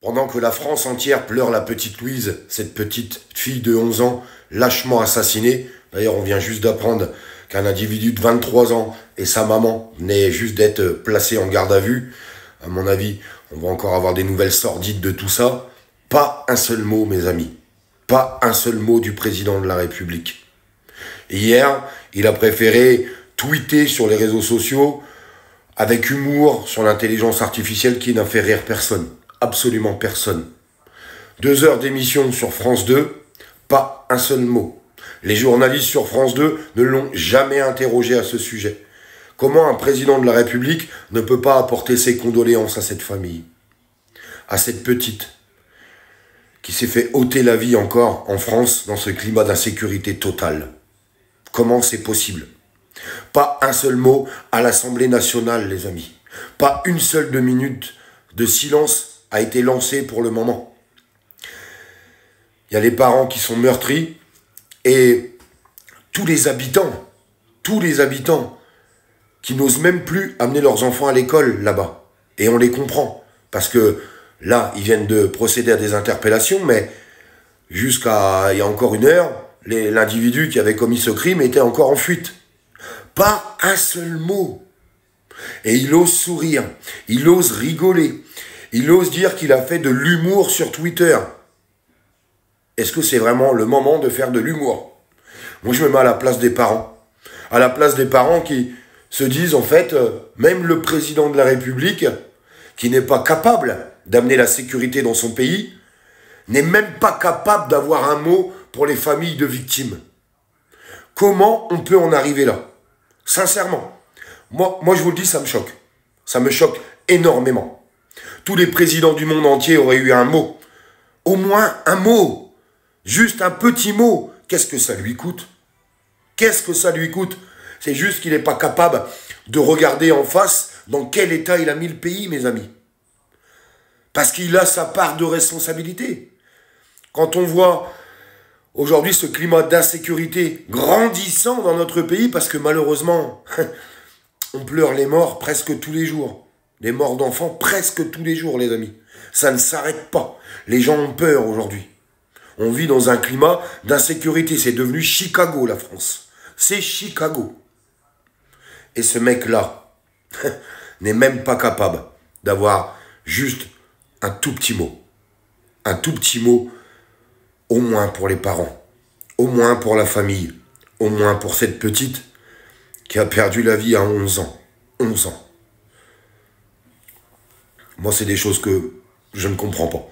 Pendant que la France entière pleure la petite Louise, cette petite fille de 11 ans, lâchement assassinée. D'ailleurs, on vient juste d'apprendre qu'un individu de 23 ans et sa maman venaient juste d'être placés en garde à vue. À mon avis, on va encore avoir des nouvelles sordides de tout ça. Pas un seul mot, mes amis. Pas un seul mot du président de la République. Hier, il a préféré tweeter sur les réseaux sociaux avec humour sur l'intelligence artificielle qui n'a fait rire personne. Absolument personne. 2 heures d'émission sur France 2, pas un seul mot. Les journalistes sur France 2 ne l'ont jamais interrogé à ce sujet. Comment un président de la République ne peut pas apporter ses condoléances à cette famille, à cette petite, qui s'est fait ôter la vie encore en France dans ce climat d'insécurité totale? Comment c'est possible? Pas un seul mot à l'Assemblée nationale, les amis. Pas une seule minute de silence a été lancé pour le moment. Il y a les parents qui sont meurtris et tous les habitants qui n'osent même plus amener leurs enfants à l'école là-bas. Et on les comprend, parce que là, ils viennent de procéder à des interpellations, mais jusqu'à il y a encore 1 heure, l'individu qui avait commis ce crime était encore en fuite. Pas un seul mot. Et il ose sourire, il ose rigoler, il ose dire qu'il a fait de l'humour sur Twitter. Est-ce que c'est vraiment le moment de faire de l'humour? Moi, je me mets à la place des parents. À la place des parents qui se disent, en fait, même le président de la République, qui n'est pas capable d'amener la sécurité dans son pays, n'est même pas capable d'avoir un mot pour les familles de victimes. Comment on peut en arriver là? Sincèrement. Moi, je vous le dis, ça me choque. Ça me choque énormément. Tous les présidents du monde entier auraient eu un mot. Au moins un mot. Juste un petit mot. Qu'est-ce que ça lui coûte? Qu'est-ce que ça lui coûte? C'est juste qu'il n'est pas capable de regarder en face dans quel état il a mis le pays, mes amis. Parce qu'il a sa part de responsabilité. Quand on voit aujourd'hui ce climat d'insécurité grandissant dans notre pays, parce que malheureusement, on pleure les morts presque tous les jours. Les morts d'enfants presque tous les jours, les amis. Ça ne s'arrête pas. Les gens ont peur aujourd'hui. On vit dans un climat d'insécurité. C'est devenu Chicago, la France. C'est Chicago. Et ce mec-là n'est même pas capable d'avoir juste un tout petit mot. Un tout petit mot, au moins pour les parents. Au moins pour la famille. Au moins pour cette petite qui a perdu la vie à 11 ans. 11 ans. Moi, c'est des choses que je ne comprends pas.